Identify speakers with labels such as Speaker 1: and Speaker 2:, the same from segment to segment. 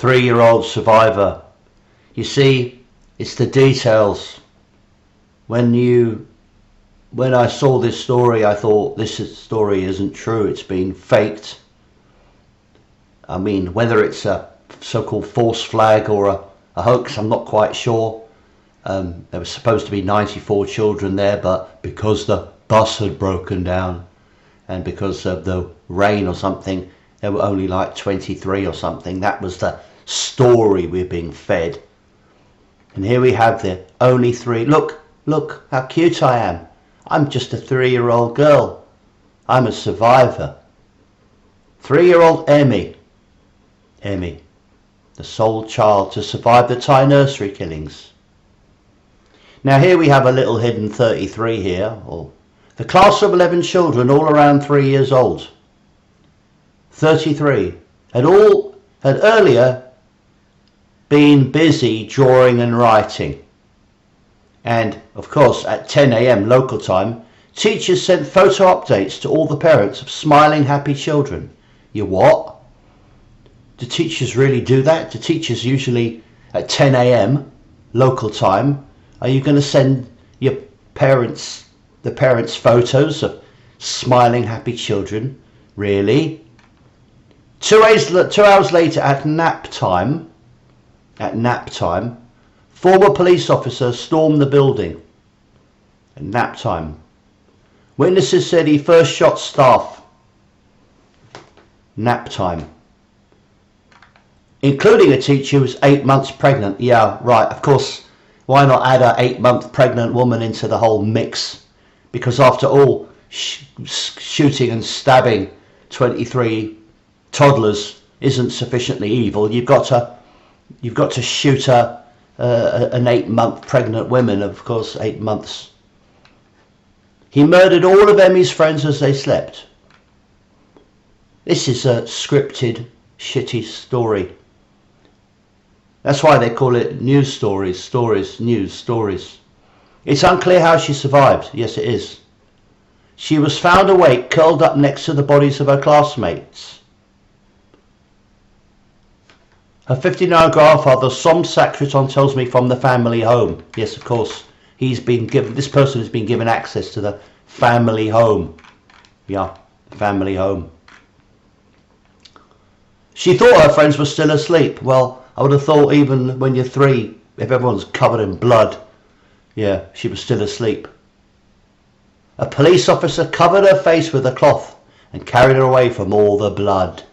Speaker 1: 3-year-old survivor. You see, it's the details. When I saw this story, I thought this story isn't true. It's been faked. I mean, whether it's a so-called false flag or a hoax, I'm not quite sure. There was supposed to be 94 children there, but because the bus had broken down and because of the rain or something, there were only like 23 or something. That was the story we're being fed. And here we have the only 3. Look how cute I am. I'm just a 3-year-old girl. I'm a survivor. 3-year-old Emmy, the sole child to survive the Thai nursery killings. Now here we have a little hidden 33 here, or the class of 11 children, all around 3 years old. 33 had earlier been busy drawing and writing. And of course at 10 a.m. local time, teachers sent photo updates to all the parents of smiling, happy children. You what? Do teachers really do that? Do teachers usually at 10 a.m. local time, are you going to send your parents, the parents' photos of smiling, happy children? Really? 2 hours later at nap time, former police officer stormed the building. At nap time. Witnesses said he first shot staff. Nap time. Including a teacher who was 8 months pregnant. Yeah, right, of course. Why not add a 8-month pregnant woman into the whole mix? Because after all, shooting and stabbing 23 toddlers isn't sufficiently evil. You've got to shoot an 8-month pregnant woman, of course, 8 months. He murdered all of Emmy's friends as they slept. This is a scripted, shitty story. That's why they call it news stories, news stories. It's unclear how she survived. Yes, it is. She was found awake, curled up next to the bodies of her classmates. Her 59 grandfather, Somsak Kriton, tells me from the family home. Yes, of course. This person has been given access to the family home. Yeah, the family home. She thought her friends were still asleep. Well, I would have thought even when you're 3, if everyone's covered in blood, yeah, she was still asleep. A police officer covered her face with a cloth and carried her away from all the blood.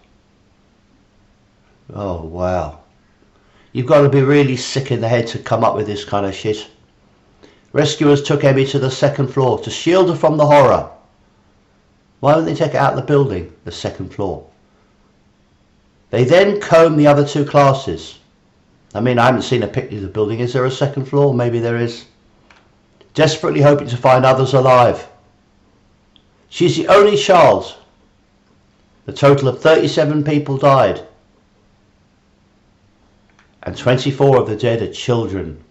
Speaker 1: Oh, wow. You've got to be really sick in the head to come up with this kind of shit. Rescuers took Emmy to the 2nd floor to shield her from the horror. Why wouldn't they take her out of the building, the 2nd floor? They then combed the other 2 classes. I mean, I haven't seen a picture of the building. Is there a 2nd floor? Maybe there is. Desperately hoping to find others alive. She's the only child. A total of 37 people died. And 24 of the dead are children.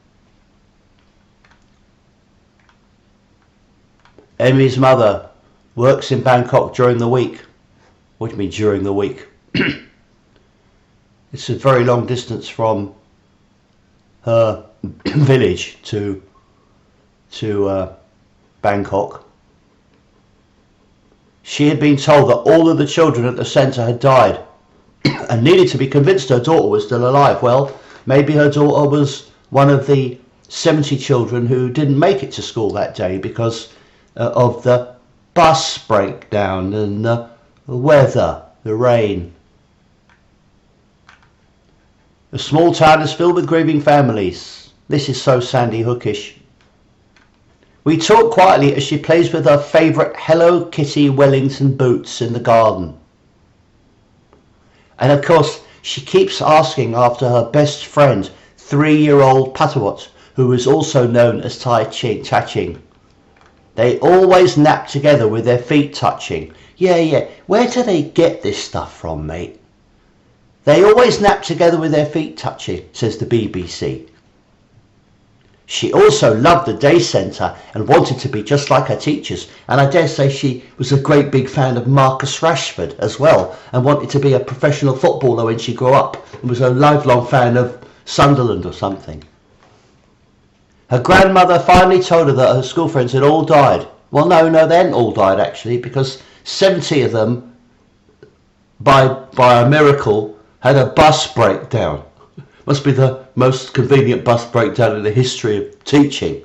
Speaker 1: Emmy's mother works in Bangkok during the week. What do you mean during the week? It's a very long distance from her village to Bangkok. She had been told that all of the children at the centre had died and needed to be convinced her daughter was still alive. Well, maybe her daughter was one of the 70 children who didn't make it to school that day because of the bus breakdown and the weather, the rain. The small town is filled with grieving families. This is so Sandy Hookish. We talk quietly as she plays with her favourite Hello Kitty Wellington boots in the garden. And of course, she keeps asking after her best friend, 3-year-old Patawat, who is also known as Tai Ching. They always nap together with their feet touching. Yeah, where do they get this stuff from, mate? They always nap together with their feet touching, says the BBC. She also loved the day centre and wanted to be just like her teachers, and I dare say she was a great big fan of Marcus Rashford as well, and wanted to be a professional footballer when she grew up, and was a lifelong fan of Sunderland or something. Her grandmother finally told her that her school friends had all died. Well, no, they hadn't all died actually, because 70 of them, by a miracle, had a bus breakdown. Must be the most convenient bus breakdown in the history of teaching.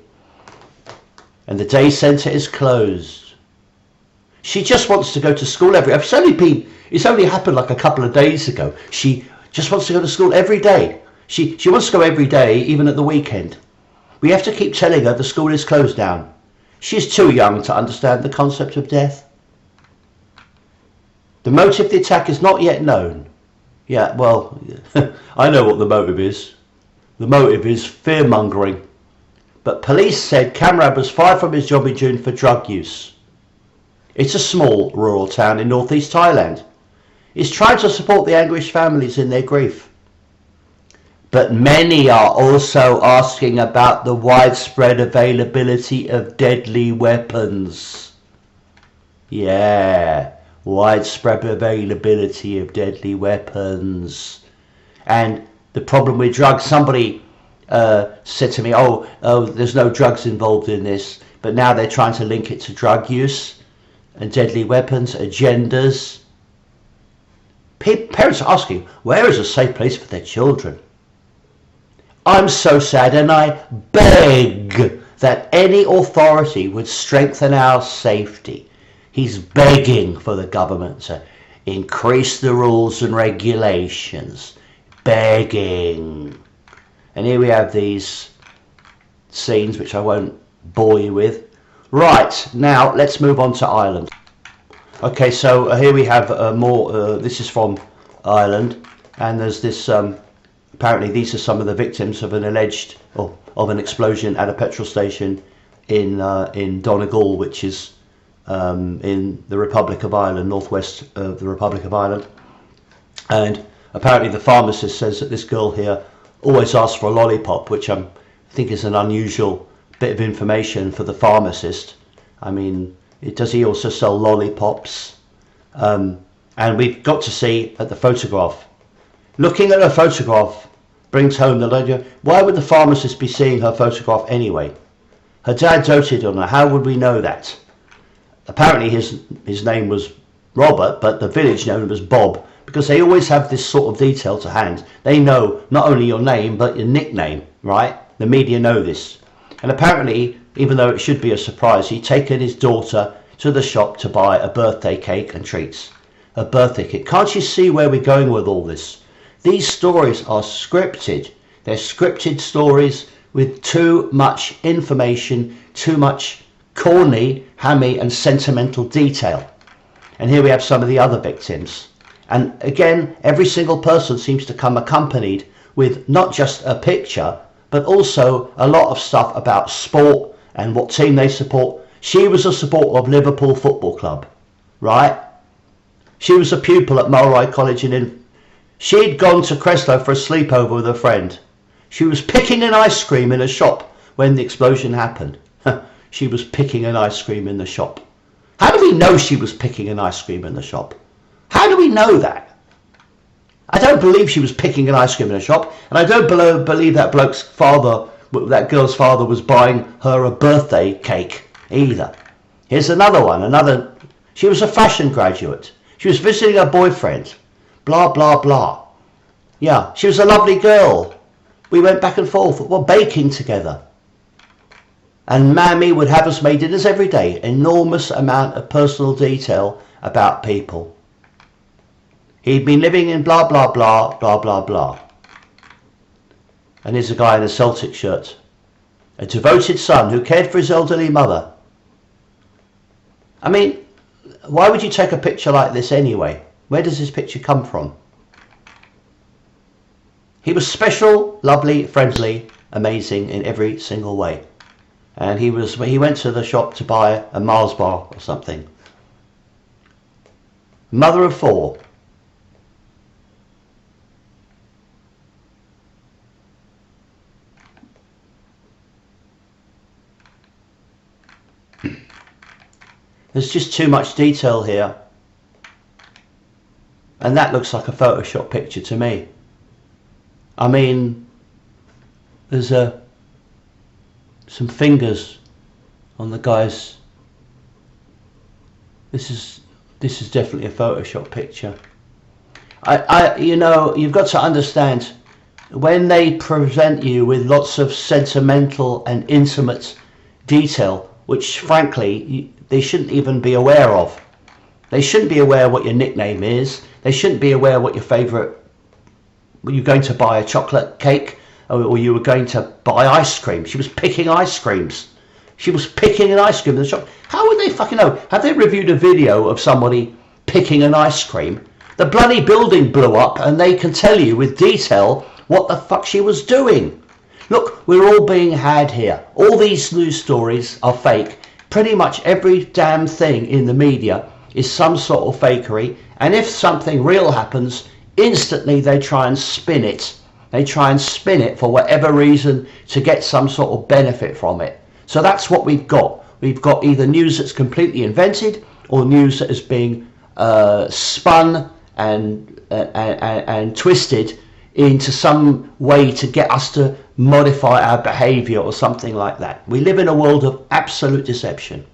Speaker 1: And the day centre is closed. She just wants to go to school it's only happened like a couple of days ago. She just wants to go to school every day. She wants to go every day, even at the weekend. We have to keep telling her the school is closed down. She's too young to understand the concept of death. The motive of the attack is not yet known. Yeah, well, I know what the motive is. The motive is fear-mongering. But police said Kamran was fired from his job in June for drug use. It's a small rural town in northeast Thailand. It's trying to support the anguished families in their grief. But many are also asking about the widespread availability of deadly weapons. Yeah, widespread availability of deadly weapons. And the problem with drugs, somebody said to me, oh, there's no drugs involved in this, but now they're trying to link it to drug use and deadly weapons, agendas. Parents are asking, where is a safe place for their children? I'm so sad, and I beg that any authority would strengthen our safety. He's begging for the government to increase the rules and regulations. Begging. And here we have these scenes, which I won't bore you with. Right, now let's move on to Ireland. Okay, so here we have this is from Ireland, and there's this, apparently these are some of the victims of an explosion at a petrol station in Donegal, which is in the Republic of Ireland, northwest of the Republic of Ireland. And apparently the pharmacist says that this girl here always asks for a lollipop, which I think is an unusual bit of information for the pharmacist. I mean, does he also sell lollipops? And we've got to see at the photograph. Looking at her photograph brings home the idea, why would the pharmacist be seeing her photograph anyway? Her dad doted on her. How would we know that? Apparently his name was Robert, but the village known him as Bob, because they always have this sort of detail to hand. They know not only your name, but your nickname, right? The media know this. And apparently, even though it should be a surprise, he'd taken his daughter to the shop to buy a birthday cake and treats. A birthday cake. Can't you see where we're going with all this? These stories are scripted. They're scripted stories with too much information, too much corny, hammy and sentimental detail. And here we have some of the other victims. And again, every single person seems to come accompanied with not just a picture, but also a lot of stuff about sport and what team they support. She was a supporter of Liverpool Football Club, right? She was a pupil at Mulroy College she'd gone to Creslow for a sleepover with a friend. She was picking an ice cream in a shop when the explosion happened. She was picking an ice cream in the shop. How do we know she was picking an ice cream in the shop? How do we know that? I don't believe she was picking an ice cream in a shop, and I don't believe that that girl's father was buying her a birthday cake either. Here's another one. She was a fashion graduate. She was visiting her boyfriend. Blah, blah, blah. Yeah, she was a lovely girl. We went back and forth. We're baking together. And Mammy would have us make dinners every day. Enormous amount of personal detail about people. He'd been living in blah, blah, blah, blah, blah, blah. And here's a guy in a Celtic shirt. A devoted son who cared for his elderly mother. I mean, why would you take a picture like this anyway? Where does this picture come from? He was special, lovely, friendly, amazing in every single way. And he went to the shop to buy a Mars bar or something. Mother of 4. There's just too much detail here. And that looks like a Photoshop picture to me. I mean, there's some fingers on the guy's. This is definitely a Photoshop picture. You know, you've got to understand, when they present you with lots of sentimental and intimate detail, which frankly they shouldn't even be aware of. They shouldn't be aware what your nickname is. They shouldn't be aware what your favourite, you're going to buy a chocolate cake, or you were going to buy ice cream. She was picking ice creams. She was picking an ice cream in the shop. How would they fucking know? Have they reviewed a video of somebody picking an ice cream? The bloody building blew up and they can tell you with detail what the fuck she was doing. Look, we're all being had here. All these news stories are fake. Pretty much every damn thing in the media is some sort of fakery. And if something real happens, instantly they try and spin it. They try and spin it for whatever reason to get some sort of benefit from it. So that's what we've got. We've got either news that's completely invented or news that is being spun and twisted into some way to get us to modify our behaviour or something like that. We live in a world of absolute deception.